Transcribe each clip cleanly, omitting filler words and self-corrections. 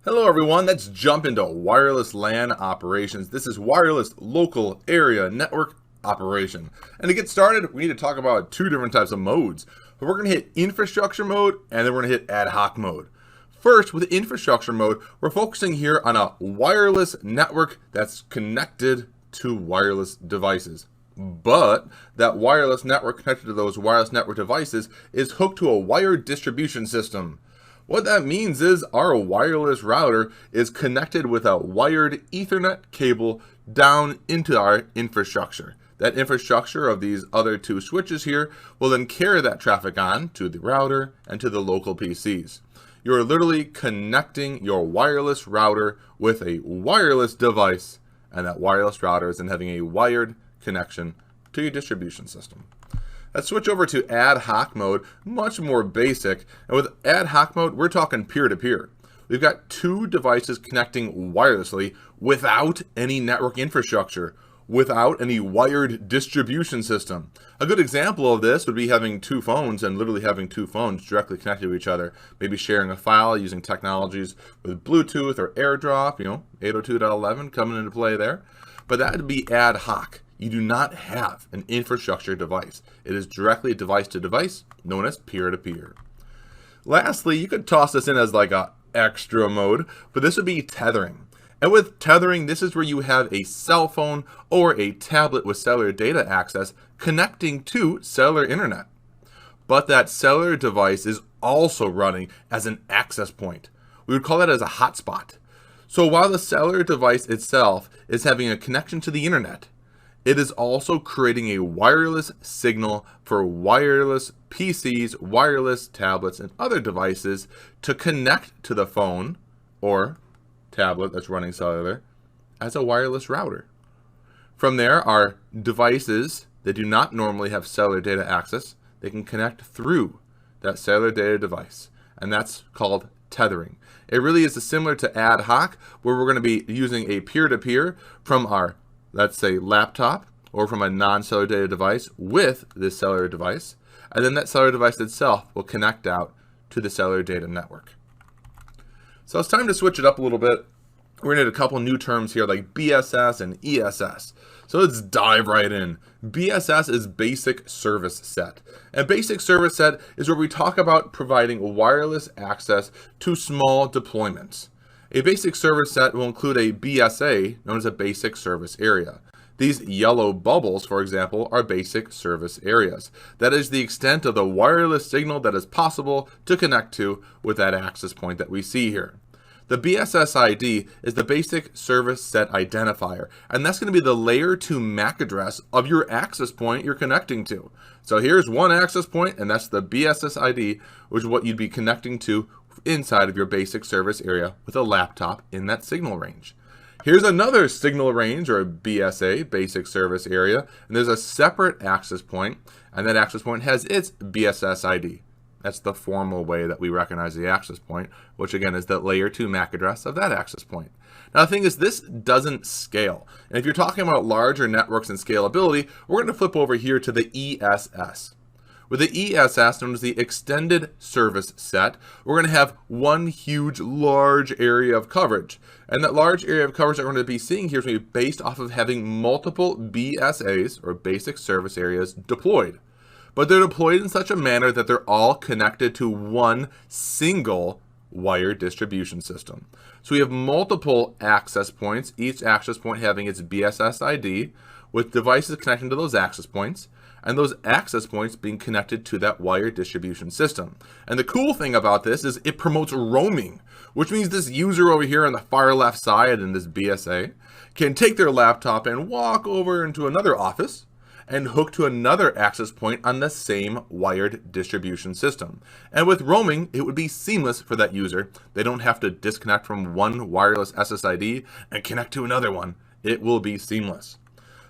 Hello everyone, let's jump into wireless LAN operations. This is wireless local area network operation. And to get started, we need to talk about two different types of modes. We're going to hit infrastructure mode and then we're going to hit ad hoc mode. First, with infrastructure mode, we're focusing here on a wireless network that's connected to wireless devices. But that wireless network connected to those wireless network devices is hooked to a wired distribution system. What that means is our wireless router is connected with a wired Ethernet cable down into our infrastructure. That infrastructure of these other two switches here will then carry that traffic on to the router and to the local PCs. You're literally connecting your wireless router with a wireless device, and that wireless router is then having a wired connection to your distribution system. Let's switch over to ad hoc mode, much more basic. And with ad hoc mode, we're talking peer-to-peer. We've got two devices connecting wirelessly without any network infrastructure, without any wired distribution system. A good example of this would be having two phones and literally having two phones directly connected to each other, maybe sharing a file using technologies with Bluetooth or AirDrop, 802.11 coming into play there. But that would be ad hoc. You do not have an infrastructure device. It is directly device to device, known as peer-to-peer. Lastly, you could toss this in as like a extra mode, but this would be tethering. And with tethering, this is where you have a cell phone or a tablet with cellular data access connecting to cellular internet. But that cellular device is also running as an access point. We would call that as a hotspot. So while the cellular device itself is having a connection to the internet, it is also creating a wireless signal for wireless PCs, wireless tablets, and other devices to connect to the phone or tablet that's running cellular as a wireless router. From there, our devices that do not normally have cellular data access, they can connect through that cellular data device, and that's called tethering. It really is similar to ad hoc, where we're going to be using a peer-to-peer from our, let's say, laptop or from a non-cellular data device with this cellular device, and then that cellular device itself will connect out to the cellular data network. So it's time to switch it up a little bit. We're going to need a couple new terms here like BSS and ESS. So let's dive right in. BSS is basic service set. And basic service set is where we talk about providing wireless access to small deployments. A basic service set will include a BSA, known as a basic service area. These yellow bubbles, for example, are basic service areas. That is the extent of the wireless signal that is possible to connect to with that access point that we see here. The BSS ID is the basic service set identifier, and that's going to be the layer 2 MAC address of your access point you're connecting to. So here's one access point, and that's the BSS ID, which is what you'd be connecting to inside of your basic service area with a laptop in that signal range. Here's another signal range, or a BSA, basic service area, and there's a separate access point, and that access point has its BSS ID. That's the formal way that we recognize the access point, which again is the layer 2 MAC address of that access point. Now the thing is, this doesn't scale. And if you're talking about larger networks and scalability, we're going to flip over here to the ESS. With the ESS, known as the Extended Service Set, we're going to have one huge large area of coverage. And that large area of coverage that we're going to be seeing here is going to be based off of having multiple BSAs, or basic service areas, deployed. But they're deployed in such a manner that they're all connected to one single wired distribution system. So we have multiple access points, each access point having its BSS ID, with devices connecting to those access points, and those access points being connected to that wired distribution system. And the cool thing about this is it promotes roaming, which means this user over here on the far left side in this BSA can take their laptop and walk over into another office and hook to another access point on the same wired distribution system. And with roaming, it would be seamless for that user. They don't have to disconnect from one wireless SSID and connect to another one. It will be seamless.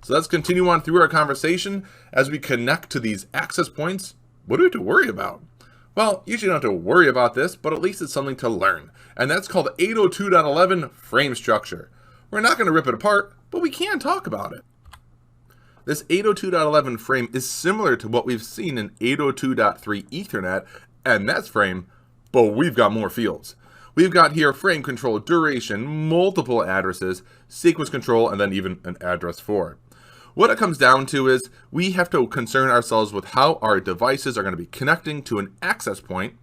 So let's continue on through our conversation. As we connect to these access points, what do we have to worry about? Well, you usually don't have to worry about this, but at least it's something to learn. And that's called 802.11 frame structure. We're not going to rip it apart, but we can talk about it. This 802.11 frame is similar to what we've seen in 802.3 Ethernet, and that's frame, but we've got more fields. We've got here frame control, duration, multiple addresses, sequence control, and then even an address for it. What it comes down to is we have to concern ourselves with how our devices are going to be connecting to an access point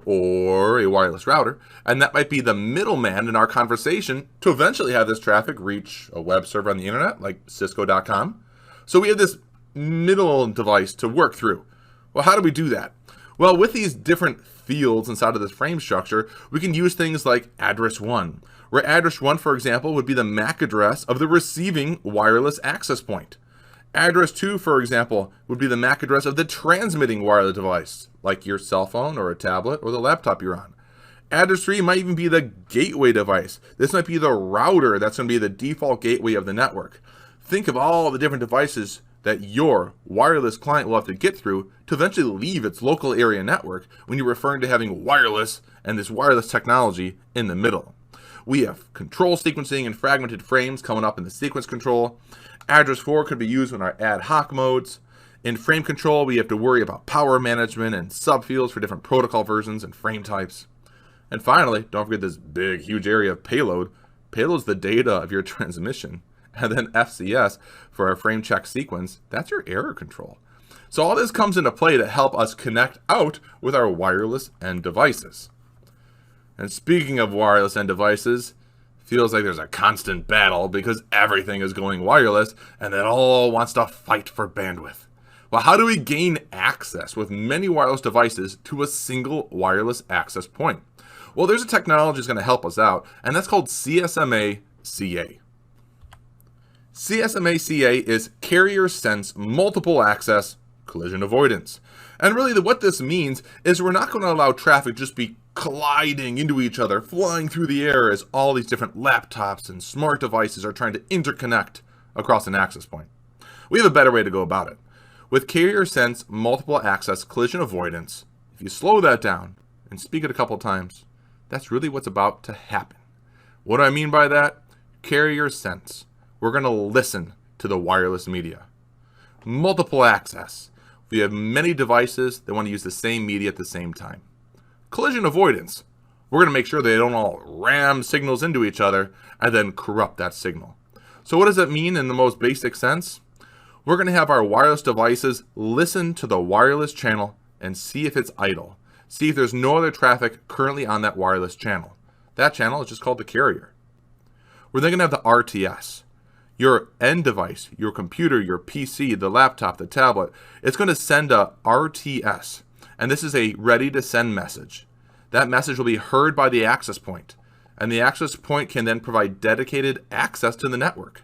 or a wireless router, and that might be the middleman in our conversation to eventually have this traffic reach a web server on the internet like Cisco.com. So we have this middle device to work through. Well, how do we do that? Well, with these different fields inside of this frame structure, we can use things like address 1, where address 1, for example, would be the MAC address of the receiving wireless access point. Address 2, for example, would be the MAC address of the transmitting wireless device, like your cell phone or a tablet or the laptop you're on. Address 3 might even be the gateway device. This might be the router that's going to be the default gateway of the network. Think of all the different devices that your wireless client will have to get through to eventually leave its local area network when you're referring to having wireless and this wireless technology in the middle. We have control sequencing and fragmented frames coming up in the sequence control. Address 4 could be used in our ad hoc modes. In frame control, we have to worry about power management and subfields for different protocol versions and frame types. And finally, don't forget this big, huge area of payload. Payload is the data of your transmission. And then FCS for our frame check sequence, that's your error control. So all this comes into play to help us connect out with our wireless end devices. And speaking of wireless end devices, feels like there's a constant battle because everything is going wireless and it all wants to fight for bandwidth. Well, how do we gain access with many wireless devices to a single wireless access point? Well, there's a technology that's going to help us out, and that's called CSMA-CA. CSMA-CA is Carrier Sense Multiple Access Collision Avoidance. And really what this means is we're not going to allow traffic just be colliding into each other, flying through the air as all these different laptops and smart devices are trying to interconnect across an access point. We have a better way to go about it. With Carrier Sense Multiple Access Collision Avoidance, if you slow that down and speak it a couple times, that's really what's about to happen. What do I mean by that? Carrier Sense. We're going to listen to the wireless media. Multiple access. We have many devices that want to use the same media at the same time. Collision avoidance. We're going to make sure they don't all ram signals into each other and then corrupt that signal. So what does that mean in the most basic sense? We're going to have our wireless devices listen to the wireless channel and see if it's idle. See if there's no other traffic currently on that wireless channel. That channel is just called the carrier. We're then going to have the RTS. Your end device, your computer, your PC, the laptop, the tablet, it's going to send a RTS. And this is a ready to send message. That message will be heard by the access point. And the access point can then provide dedicated access to the network.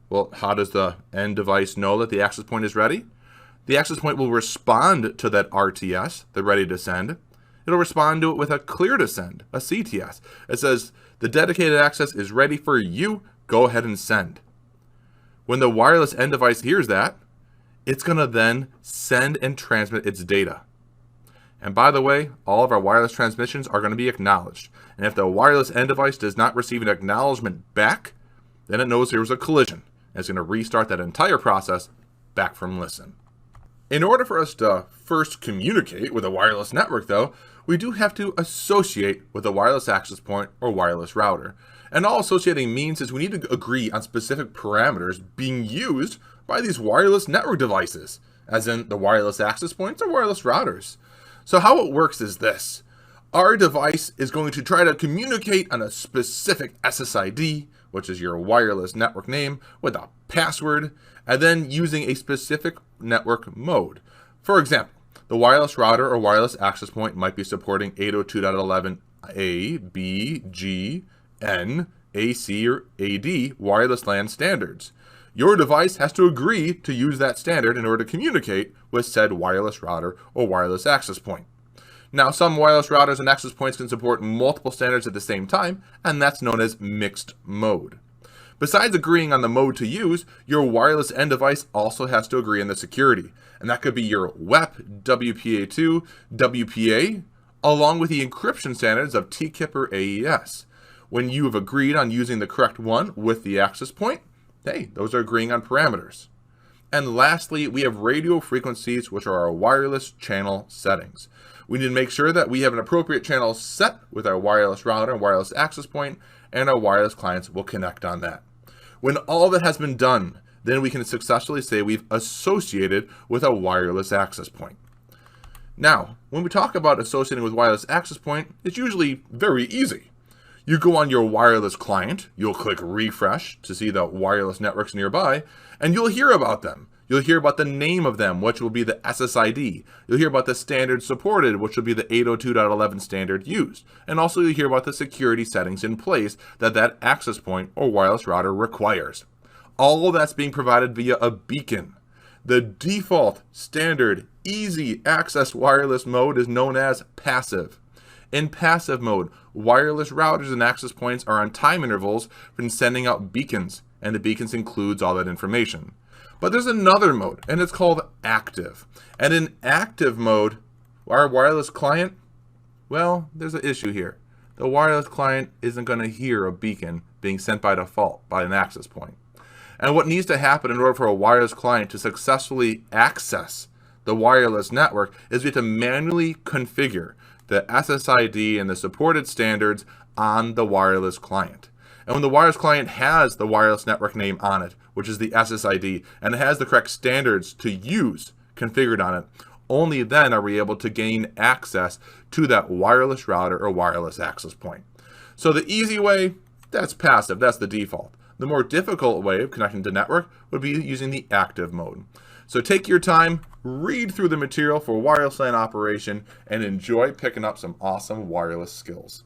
Well, how does the end device know that the access point is ready? The access point will respond to that RTS, the ready to send. It'll respond to it with a clear to send, a CTS. It says, the dedicated access is ready for you. Go ahead and send. When the wireless end device hears that, it's going to then send and transmit its data. And by the way, all of our wireless transmissions are going to be acknowledged. And if the wireless end device does not receive an acknowledgement back, then it knows there was a collision. And it's going to restart that entire process back from listen. In order for us to first communicate with a wireless network, though, we do have to associate with a wireless access point or wireless router. And all associating means is we need to agree on specific parameters being used by these wireless network devices, as in the wireless access points or wireless routers. So how it works is this. Our device is going to try to communicate on a specific SSID, which is your wireless network name, with a password, and then using a specific network mode. For example, the wireless router or wireless access point might be supporting 802.11a, b, g, n, AC, or AD wireless LAN standards. Your device has to agree to use that standard in order to communicate with said wireless router or wireless access point. Now, some wireless routers and access points can support multiple standards at the same time, and that's known as mixed mode. Besides agreeing on the mode to use, your wireless end device also has to agree on the security, and that could be your WEP, WPA2, WPA, along with the encryption standards of TKIP or AES. When you have agreed on using the correct one with the access point, hey, those are agreeing on parameters. And lastly, we have radio frequencies, which are our wireless channel settings. We need to make sure that we have an appropriate channel set with our wireless router and wireless access point, and our wireless clients will connect on that. When all that has been done, then we can successfully say we've associated with a wireless access point. Now, when we talk about associating with wireless access point, it's usually very easy. You go on your wireless client, you'll click refresh to see the wireless networks nearby, and you'll hear about them. You'll hear about the name of them, which will be the SSID. You'll hear about the standard supported, which will be the 802.11 standard used. And also you'll hear about the security settings in place that access point or wireless router requires. All of that's being provided via a beacon. The default, standard, easy access wireless mode is known as passive. In passive mode, wireless routers and access points are on time intervals from sending out beacons, and the beacons includes all that information. But there's another mode, and it's called active. And in active mode, our wireless client, well, there's an issue here. The wireless client isn't going to hear a beacon being sent by default by an access point. And what needs to happen in order for a wireless client to successfully access the wireless network is we have to manually configure the SSID and the supported standards on the wireless client. And when the wireless client has the wireless network name on it, which is the SSID, and it has the correct standards to use configured on it, only then are we able to gain access to that wireless router or wireless access point. So the easy way, that's passive, that's the default. The more difficult way of connecting to network would be using the active mode. So take your time, read through the material for wireless LAN operation, and enjoy picking up some awesome wireless skills.